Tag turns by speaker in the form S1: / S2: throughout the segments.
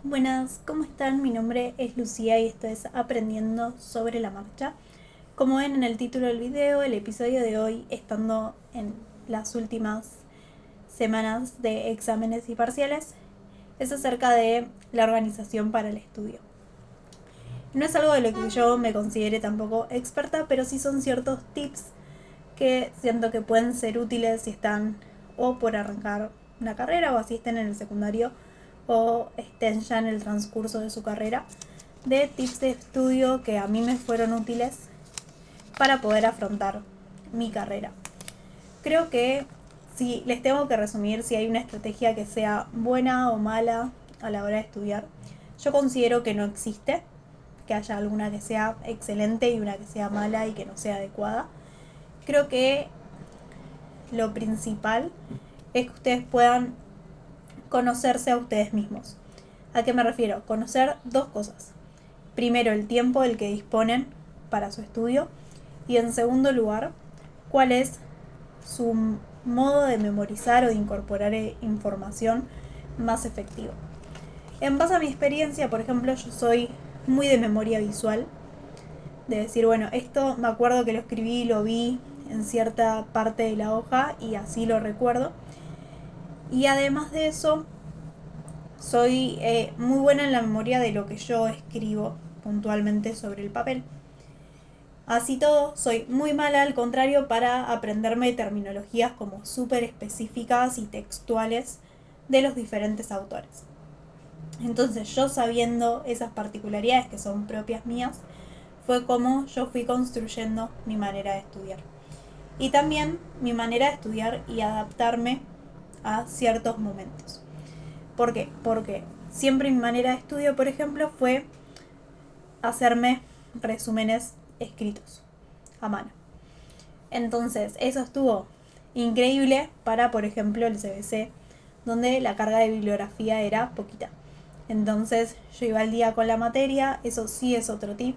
S1: Buenas, ¿cómo están? Mi nombre es Lucía y esto es Aprendiendo sobre la Marcha. Como ven en el título del video, el episodio de hoy, estando en las últimas semanas de exámenes y parciales, es acerca de la organización para el estudio. No es algo de lo que yo me considere tampoco experta, pero sí son ciertos tips que siento que pueden ser útiles si están o por arrancar una carrera o así estén en el secundario o estén ya en el transcurso de su carrera, de tips de estudio que a mí me fueron útiles para poder afrontar mi carrera. Creo que si les tengo que resumir si hay una estrategia que sea buena o mala a la hora de estudiar, yo considero que no existe, que haya alguna que sea excelente y una que sea mala y que no sea adecuada. Creo que lo principal es que ustedes puedan conocerse a ustedes mismos. ¿A qué me refiero? Conocer dos cosas. Primero, el tiempo del que disponen para su estudio y en segundo lugar, cuál es su modo de memorizar o de incorporar información más efectivo. En base a mi experiencia, por ejemplo, yo soy muy de memoria visual, de decir, bueno, esto me acuerdo que lo escribí, lo vi en cierta parte de la hoja y así lo recuerdo. Y además de eso, soy muy buena en la memoria de lo que yo escribo puntualmente sobre el papel. Así todo, soy muy mala al contrario para aprenderme terminologías como súper específicas y textuales de los diferentes autores. Entonces yo sabiendo esas particularidades que son propias mías, fue como yo fui construyendo mi manera de estudiar. Y también mi manera de estudiar y adaptarme a ciertos momentos. ¿Por qué? Porque siempre mi manera de estudio, por ejemplo, fue hacerme resúmenes escritos a mano. Entonces, eso estuvo increíble para, por ejemplo, el CBC, donde la carga de bibliografía era poquita. Entonces, yo iba al día con la materia, eso sí es otro tip,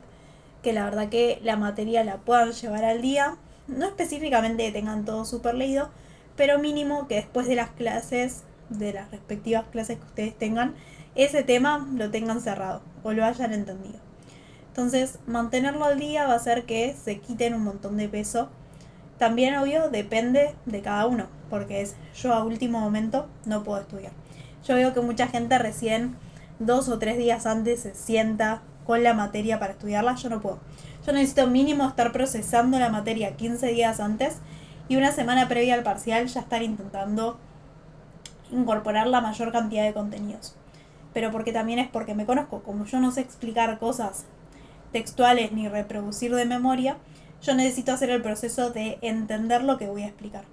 S1: que la verdad que la materia la puedan llevar al día, no específicamente que tengan todo súper leído, pero mínimo que después de las clases, de las respectivas clases que ustedes tengan, ese tema lo tengan cerrado o lo hayan entendido. Entonces, mantenerlo al día va a hacer que se quiten un montón de peso. También, obvio, depende de cada uno, porque es yo a último momento no puedo estudiar. Yo veo que mucha gente recién 2 o 3 días antes se sienta con la materia para estudiarla, yo no puedo. Yo necesito mínimo estar procesando la materia 15 días antes y una semana previa al parcial ya estar intentando incorporar la mayor cantidad de contenidos. Pero porque también es porque me conozco, como yo no sé explicar cosas textuales ni reproducir de memoria, yo necesito hacer el proceso de entender lo que voy a explicar.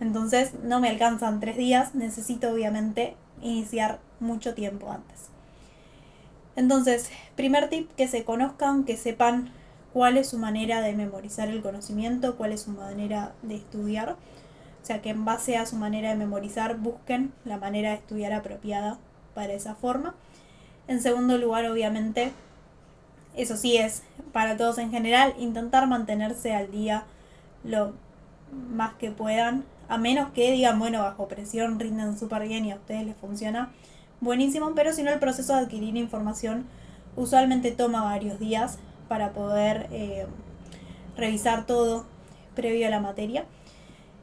S1: Entonces no me alcanzan 3 días, necesito obviamente iniciar mucho tiempo antes. Entonces, primer tip, que se conozcan, que sepan cuál es su manera de memorizar el conocimiento, cuál es su manera de estudiar. O sea, que en base a su manera de memorizar busquen la manera de estudiar apropiada para esa forma. En segundo lugar, obviamente, eso sí es para todos en general, intentar mantenerse al día lo más que puedan, a menos que digan, bueno, bajo presión rinden súper bien y a ustedes les funciona buenísimo, pero si no, el proceso de adquirir información usualmente toma varios días para poder revisar todo previo a la materia.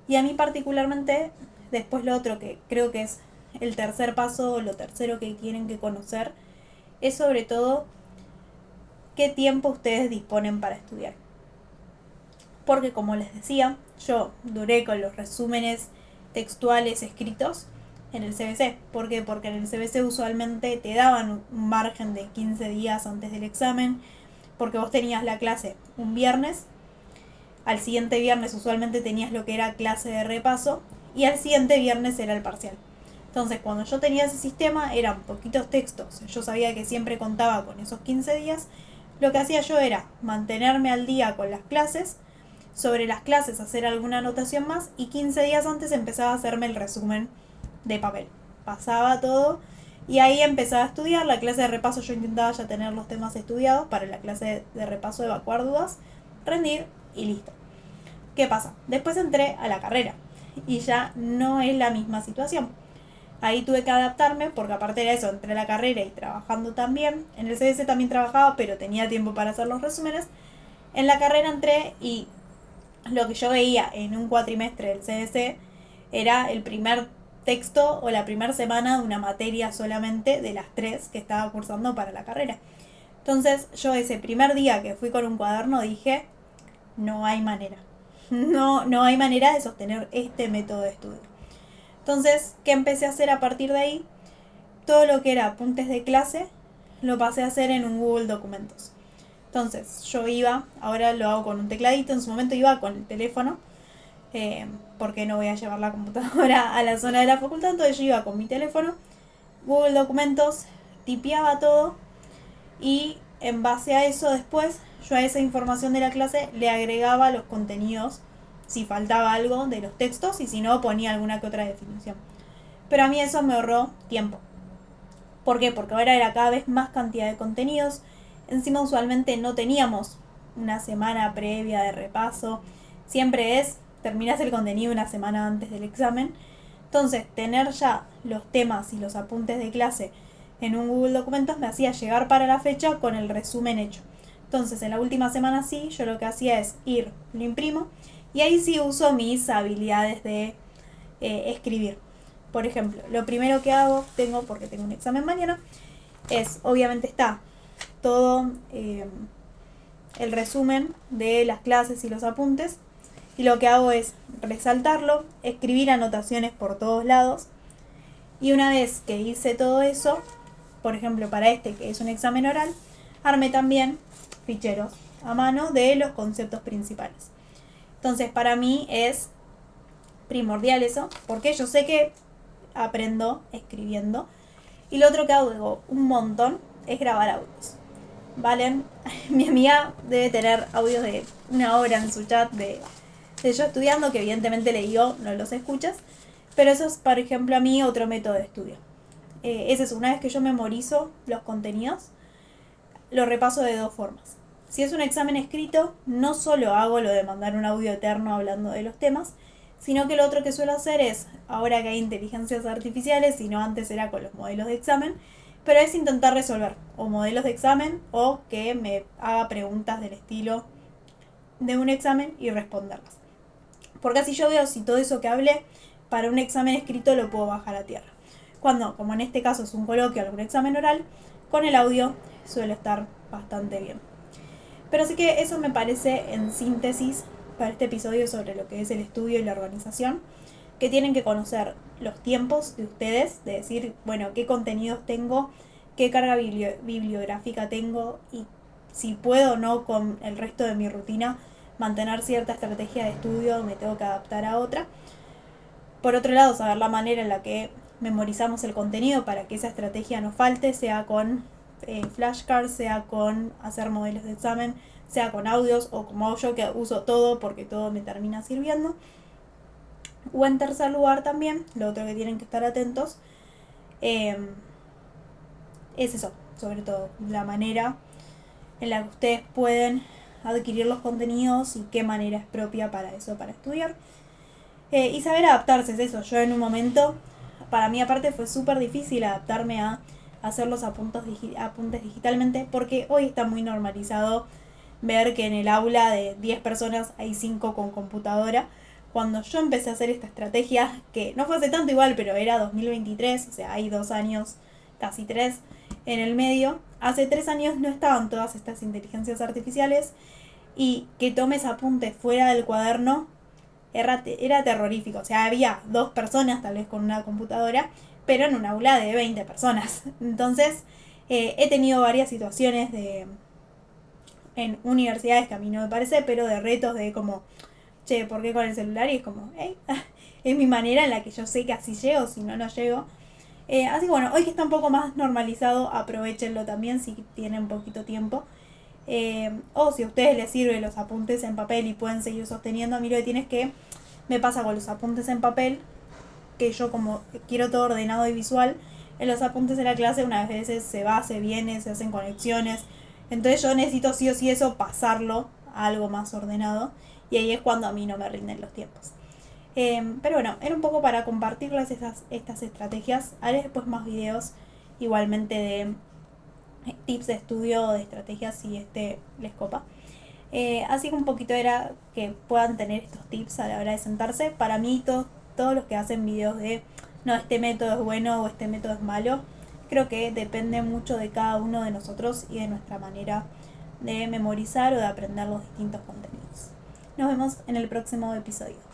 S1: Y a mí particularmente, después lo otro que creo que es el tercer paso, lo tercero que tienen que conocer, es sobre todo qué tiempo ustedes disponen para estudiar. Porque como les decía, yo duré con los resúmenes textuales escritos en el CBC. ¿Por qué? Porque en el CBC usualmente te daban un margen de 15 días antes del examen, porque vos tenías la clase un viernes, al siguiente viernes usualmente tenías lo que era clase de repaso y al siguiente viernes era el parcial. Entonces, cuando yo tenía ese sistema, eran poquitos textos. Yo sabía que siempre contaba con esos 15 días. Lo que hacía yo era mantenerme al día con las clases, sobre las clases hacer alguna anotación más y 15 días antes empezaba a hacerme el resumen de papel. Pasaba todo y ahí empezaba a estudiar. La clase de repaso yo intentaba ya tener los temas estudiados para la clase de repaso, evacuar dudas, rendir y listo. ¿Qué pasa? Después entré a la carrera y ya no es la misma situación. Ahí tuve que adaptarme porque aparte de eso entré a la carrera y trabajando también. En el CBC también trabajaba, pero tenía tiempo para hacer los resúmenes. En la carrera entré y lo que yo veía en un cuatrimestre del CBC era el primer texto o la primera semana de una materia solamente de las 3 que estaba cursando para la carrera. Entonces yo ese primer día que fui con un cuaderno dije, no hay manera. No hay manera de sostener este método de estudio. Entonces, ¿qué empecé a hacer a partir de ahí? Todo lo que era apuntes de clase lo pasé a hacer en un Google Documentos. Entonces, yo iba, ahora lo hago con un tecladito, en su momento iba con el teléfono, porque no voy a llevar la computadora a la zona de la facultad, entonces yo iba con mi teléfono, Google Documentos, tipeaba todo y en base a eso después yo a esa información de la clase le agregaba los contenidos si faltaba algo de los textos y si no ponía alguna que otra definición. Pero a mí eso me ahorró tiempo. ¿Por qué? Porque ahora era cada vez más cantidad de contenidos. Encima usualmente no teníamos una semana previa de repaso. Siempre terminás el contenido una semana antes del examen. Entonces, tener ya los temas y los apuntes de clase en un Google Documentos me hacía llegar para la fecha con el resumen hecho. Entonces, en la última semana sí, yo lo que hacía es ir, lo imprimo, y ahí sí uso mis habilidades de escribir. Por ejemplo, lo primero que hago, porque tengo un examen mañana, obviamente está todo el resumen de las clases y los apuntes. Y lo que hago es resaltarlo, escribir anotaciones por todos lados. Y una vez que hice todo eso, por ejemplo para este que es un examen oral, armé también ficheros a mano de los conceptos principales. Entonces para mí es primordial eso, porque yo sé que aprendo escribiendo. Y lo otro que hago un montón es grabar audios. ¿Valen? Mi amiga debe tener audios de 1 hora en su chat de yo estudiando, que evidentemente le digo, no los escuchas. Pero eso es, por ejemplo, a mí otro método de estudio. Ese es una vez que yo memorizo los contenidos, lo repaso de 2 formas. Si es un examen escrito, no solo hago lo de mandar un audio eterno hablando de los temas, sino que lo otro que suelo hacer es, ahora que hay inteligencias artificiales, si no antes era con los modelos de examen, pero es intentar resolver o modelos de examen o que me haga preguntas del estilo de un examen y responderlas. Porque así yo veo si todo eso que hablé para un examen escrito lo puedo bajar a tierra. Cuando, como en este caso es un coloquio o algún examen oral, con el audio suele estar bastante bien. Pero sí que eso me parece en síntesis para este episodio sobre lo que es el estudio y la organización, que tienen que conocer los tiempos de ustedes, de decir, bueno, qué contenidos tengo, qué carga bibliográfica tengo y si puedo o no con el resto de mi rutina mantener cierta estrategia de estudio, me tengo que adaptar a otra. Por otro lado, saber la manera en la que memorizamos el contenido para que esa estrategia no falte, sea con flashcards, sea con hacer modelos de examen, sea con audios o como hago yo que uso todo porque todo me termina sirviendo. O en tercer lugar también, lo otro que tienen que estar atentos es eso, sobre todo la manera en la que ustedes pueden adquirir los contenidos y qué manera es propia para eso, para estudiar. Y saber adaptarse, es eso. Yo en un momento, para mí aparte fue súper difícil adaptarme a hacer los apuntes digitalmente, porque hoy está muy normalizado ver que en el aula de 10 personas hay 5 con computadora. Cuando yo empecé a hacer esta estrategia, que no fue hace tanto igual, pero era 2023, o sea, hay 2 años, casi 3 en el medio. Hace 3 años no estaban todas estas inteligencias artificiales y que tomes apuntes fuera del cuaderno era terrorífico. O sea, había 2 personas tal vez con una computadora, pero en un aula de 20 personas. Entonces, he tenido varias situaciones en universidades que a mí no me parece, pero de retos de como, che, ¿por qué con el celular? Y es como, hey, es mi manera en la que yo sé que así llego, si no, no llego. Así que bueno, hoy que está un poco más normalizado, aprovechenlo también si tienen poquito tiempo. O si a ustedes les sirven los apuntes en papel y pueden seguir sosteniendo. A mí lo que tienes que me pasa con los apuntes en papel, que yo como quiero todo ordenado y visual, en los apuntes de la clase unas veces se va, se viene, se hacen conexiones. Entonces yo necesito sí o sí eso, pasarlo a algo más ordenado. Y ahí es cuando a mí no me rinden los tiempos. Pero bueno, era un poco para compartirles estas estrategias. Haré después más videos igualmente de tips de estudio, de estrategias si les copa. Así que un poquito era que puedan tener estos tips a la hora de sentarse. Para mí, todos los que hacen videos de no, este método es bueno o este método es malo, creo que depende mucho de cada uno de nosotros y de nuestra manera de memorizar o de aprender los distintos contenidos. Nos vemos en el próximo episodio.